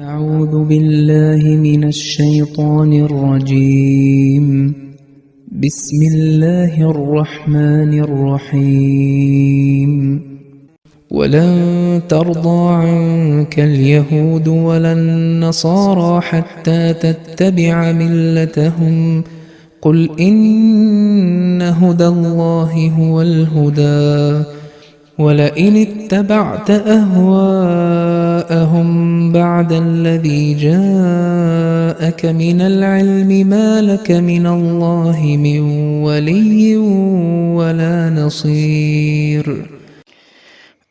أعوذ بالله من الشيطان الرجيم. بسم الله الرحمن الرحيم. ولن ترضى عنك اليهود ولا النصارى حتى تتبع ملتهم قل إن هدى الله هو الهدى ولئن اتبعت أهواءهم بعد الذي جاءك من العلم ما لك من الله من ولي ولا نصير.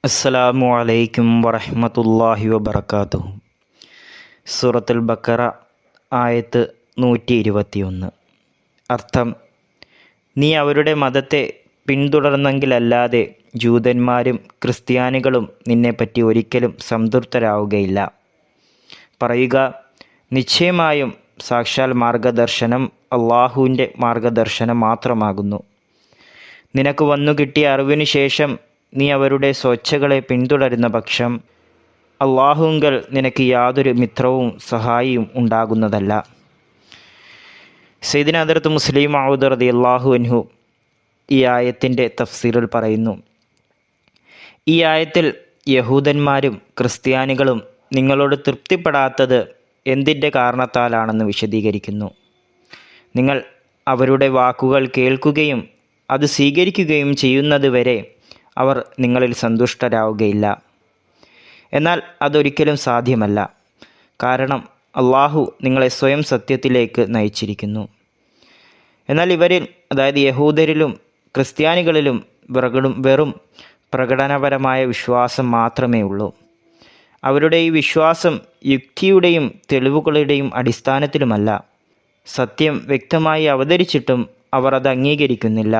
അസ്സലാമു അലൈക്കും വറഹ്മത്തുള്ളാഹി വബറകാതുഹു. സൂറത്തുൽ ബഖറ ആയത്ത് 121. അർത്ഥം: നീ അവരുടെ മതത്തെ പിന്തുടർന്നെങ്കിലല്ലാതെ ജൂതന്മാരും ക്രിസ്ത്യാനികളും നിന്നെപ്പറ്റി ഒരിക്കലും സംതൃപ്തരാവുകയില്ല. പറയുക, നിശ്ചയമായും സാക്ഷാൽ മാർഗദർശനം അള്ളാഹുവിൻ്റെ മാർഗദർശനം മാത്രമാകുന്നു. നിനക്ക് വന്നു കിട്ടിയ അറിവിനു ശേഷം നീ അവരുടെ സ്വച്ഛകളെ പിന്തുടരുന്ന പക്ഷം അള്ളാഹുങ്കൽ നിനക്ക് യാതൊരു മിത്രവും സഹായിയും ഉണ്ടാകുന്നതല്ല. സയ്യിദ്ന ഹദ്റത്ത് മുസ്ലിം മഊദ് റളിയല്ലാഹു അൻഹു ഈ ആയത്തിൻ്റെ തഫ്സീറിൽ പറയുന്നു, ഈ ആയത്തിൽ യഹൂദന്മാരും ക്രിസ്ത്യാനികളും നിങ്ങളോട് തൃപ്തിപ്പെടാത്തത് എന്തിൻ്റെ കാരണത്താലാണെന്ന് വിശദീകരിക്കുന്നു. നിങ്ങൾ അവരുടെ വാക്കുകൾ കേൾക്കുകയും അത് സ്വീകരിക്കുകയും ചെയ്യുന്നത് വരെ അവർ നിങ്ങളിൽ സന്തുഷ്ടരാവുകയില്ല. എന്നാൽ അതൊരിക്കലും സാധ്യമല്ല. കാരണം അള്ളാഹു നിങ്ങളെ സ്വയം സത്യത്തിലേക്ക് നയിച്ചിരിക്കുന്നു. എന്നാൽ ഇവരിൽ, അതായത് യഹൂദരിലും ക്രിസ്ത്യാനികളിലും വെറും പ്രകടനപരമായ വിശ്വാസം മാത്രമേ ഉള്ളൂ. അവരുടെ ഈ വിശ്വാസം യുക്തിയുടെയും തെളിവുകളുടെയും അടിസ്ഥാനത്തിലുമല്ല. സത്യം വ്യക്തമായി അവതരിച്ചിട്ടും അവർ അത് അംഗീകരിക്കുന്നില്ല.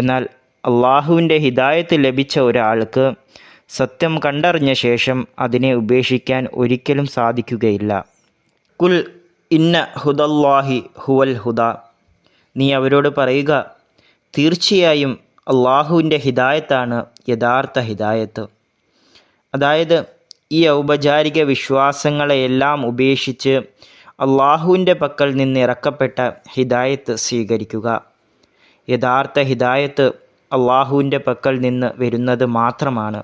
എന്നാൽ അള്ളാഹുവിൻ്റെ ഹിദായത്ത് ലഭിച്ച ഒരാൾക്ക് സത്യം കണ്ടറിഞ്ഞ ശേഷം അതിനെ ഉപേക്ഷിക്കാൻ ഒരിക്കലും സാധിക്കുകയില്ല. കുൽ ഇന്ന ഹുദല്ലാഹി ഹുവൽ ഹുദ. നീ അവരോട് പറയുക, തീർച്ചയായും അള്ളാഹുവിൻ്റെ ഹിദായത്താണ് യഥാർത്ഥ ഹിദായത്ത്. അതായത് ഈ ഔപചാരിക വിശ്വാസങ്ങളെയെല്ലാം ഉപേക്ഷിച്ച് അള്ളാഹുവിൻ്റെ പക്കൽ നിന്ന് ഇറക്കപ്പെട്ട ഹിദായത്ത് സ്വീകരിക്കുക. യഥാർത്ഥ ഹിദായത്ത് അള്ളാഹുവിൻ്റെ പക്കൽ നിന്ന് വരുന്നത് മാത്രമാണ്.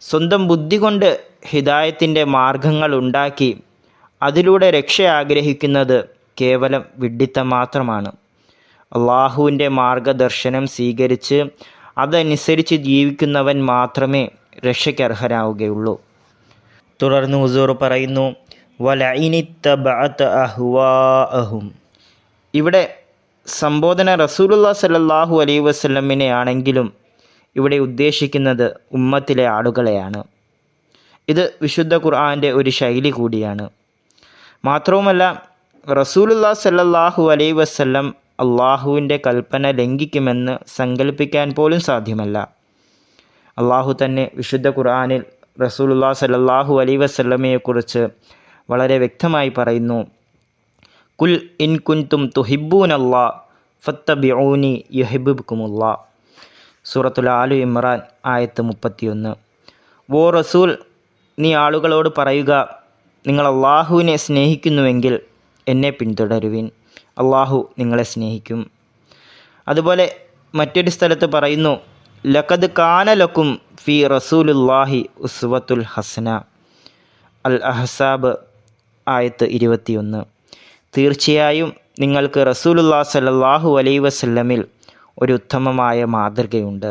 സ്വന്തം ബുദ്ധി കൊണ്ട് ഹിദായത്തിൻ്റെ മാർഗങ്ങൾ ഉണ്ടാക്കി അതിലൂടെ രക്ഷ ആഗ്രഹിക്കുന്നത് കേവലം വിഡ്ഢിത്തം മാത്രമാണ്. അള്ളാഹുവിൻ്റെ മാർഗദർശനം സ്വീകരിച്ച് അതനുസരിച്ച് ജീവിക്കുന്നവൻ മാത്രമേ രക്ഷയ്ക്കർഹനാവുകയുള്ളൂ. തുടർന്ന് ഹുസൂർ പറയുന്നു, വലഇനിത്തബഅത അഹ്വാഅഹും. ഇവിടെ സംബോധന റസൂലുള്ളാഹി സ്വല്ലല്ലാഹു അലൈഹി വസല്ലമിനെ ആണെങ്കിലും ഇവിടെ ഉദ്ദേശിക്കുന്നത് ഉമ്മത്തിലെ ആളുകളെയാണ്. ഇത് വിശുദ്ധ ഖുർആൻ്റെ ഒരു ശൈലി കൂടിയാണ്. മാത്രവുമല്ല, റസൂലുള്ളാഹി സ്വല്ലല്ലാഹു അലൈഹി വസല്ലം അള്ളാഹുവിൻ്റെ കൽപ്പന ലംഘിക്കുമെന്ന് സങ്കല്പിക്കാൻ പോലും സാധ്യമല്ല. അള്ളാഹു തന്നെ വിശുദ്ധ ഖുർആനിൽ റസൂലുള്ളാഹി സ്വല്ലല്ലാഹു അലൈഹി വസല്ലമയെക്കുറിച്ച് വളരെ വ്യക്തമായി പറയുന്നു, കുൽ ഇൻ കുൻതും തുഹിബ്ബൂനല്ലാഹ് ഫത്തബിഊനി യുഹിബ്ബുക്കുമുല്ലാഹ്. സൂറത്തുൽ ആലു ഇമ്രാൻ ആയത്ത് 31. ഓ റസൂൽ, നീ ആളുകളോട് പറയുക, നിങ്ങൾ അള്ളാഹുവിനെ സ്നേഹിക്കുന്നുവെങ്കിൽ എന്നെ പിന്തുടരുവിൻ, അള്ളാഹു നിങ്ങളെ സ്നേഹിക്കും. അതുപോലെ മറ്റൊരു സ്ഥലത്ത് പറയുന്നു, ലഖദ് കാന ലക്കും ഫി റസൂലുല്ലാഹി ഉസ്വത്തുൽ ഹസന. അൽ അഹ്സാബ് ആയത്ത് 21. തീർച്ചയായും നിങ്ങൾക്ക് റസൂലുള്ളാഹി സ്വല്ലല്ലാഹു അലൈഹി വസല്ലമിൽ ഒരു ഉത്തമമായ മാതൃകയുണ്ട്.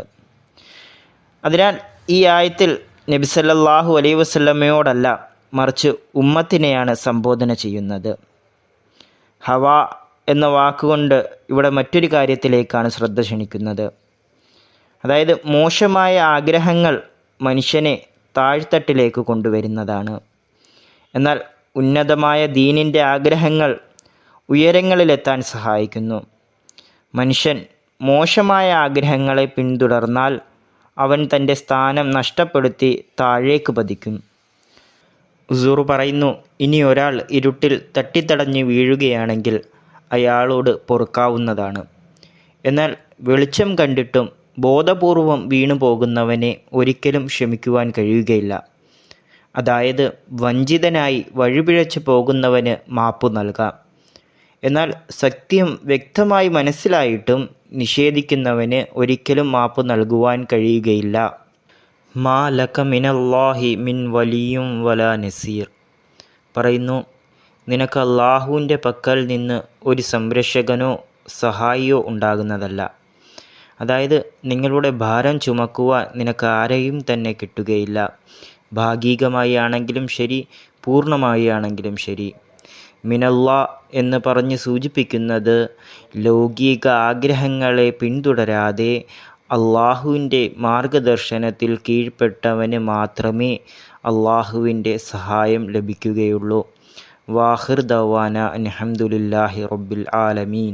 അതിനാൽ ഈ ആയത്തിൽ നബി സല്ലല്ലാഹു അലൈഹി വസല്ലമയോടല്ല, മറിച്ച് ഉമ്മത്തിനെയാണ് സംബോധന ചെയ്യുന്നത്. ഹവ എന്ന വാക്കുകൊണ്ട് ഇവിടെ മറ്റൊരു കാര്യത്തിലേക്കാണ് ശ്രദ്ധ ക്ഷണിക്കുന്നത്. അതായത് മോശമായ ആഗ്രഹങ്ങൾ മനുഷ്യനെ താഴ്ത്തട്ടിലേക്ക് കൊണ്ടുവരുന്നതാണ്. എന്നാൽ ഉന്നതമായ ദീനിൻ്റെ ആഗ്രഹങ്ങൾ ഉയരങ്ങളിലെത്താൻ സഹായിക്കുന്നു. മനുഷ്യൻ മോശമായ ആഗ്രഹങ്ങളെ പിന്തുടർന്നാൽ അവൻ തൻ്റെ സ്ഥാനം നഷ്ടപ്പെടുത്തി താഴേക്ക് പതിക്കും. ഹുസൂർ പറയുന്നു, ഇനി ഒരാൾ ഇരുട്ടിൽ തട്ടിത്തടഞ്ഞ് വീഴുകയാണെങ്കിൽ അയാളോട് പൊറുക്കാവുന്നതാണ്. എന്നാൽ വെളിച്ചം കണ്ടിട്ടും ബോധപൂർവം വീണു പോകുന്നവനെ ഒരിക്കലും ക്ഷമിക്കുവാൻ കഴിയുകയില്ല. അതായത് വഞ്ചിതനായി വഴിപിഴച്ചു പോകുന്നവന് മാപ്പു നൽകാം. എന്നാൽ സത്യം വ്യക്തമായി മനസ്സിലായിട്ടും നിഷേധിക്കുന്നവന് ഒരിക്കലും മാപ്പ് നൽകുവാൻ കഴിയുകയില്ല. മാ ലക മിനല്ലാഹി മിൻ വലിയും വലാ നസീർ പറയുന്നു, നിനക്ക് അള്ളാഹുവിൻ്റെ പക്കൽ നിന്ന് ഒരു സംരക്ഷകനോ സഹായിയോ ഉണ്ടാകുന്നതല്ല. അതായത് നിങ്ങളുടെ ഭാരം ചുമക്കുവാൻ നിനക്ക് ആരെയും തന്നെ കിട്ടുകയില്ല. ഭാഗികമായി ആണെങ്കിലും ശരി, പൂർണ്ണമായി ആണെങ്കിലും ശരി. മിനല്ലാ എന്ന് പറഞ്ഞ് സൂചിപ്പിക്കുന്നത് ലൗകിക ആഗ്രഹങ്ങളെ പിന്തുടരാതെ അള്ളാഹുവിൻ്റെ മാർഗദർശനത്തിൽ കീഴ്പ്പെട്ടവന് മാത്രമേ അള്ളാഹുവിൻ്റെ സഹായം ലഭിക്കുകയുള്ളൂ. വാഹിർ ദവാന അൽഹംദുലില്ലാഹി റബ്ബിൽ ആലമീൻ.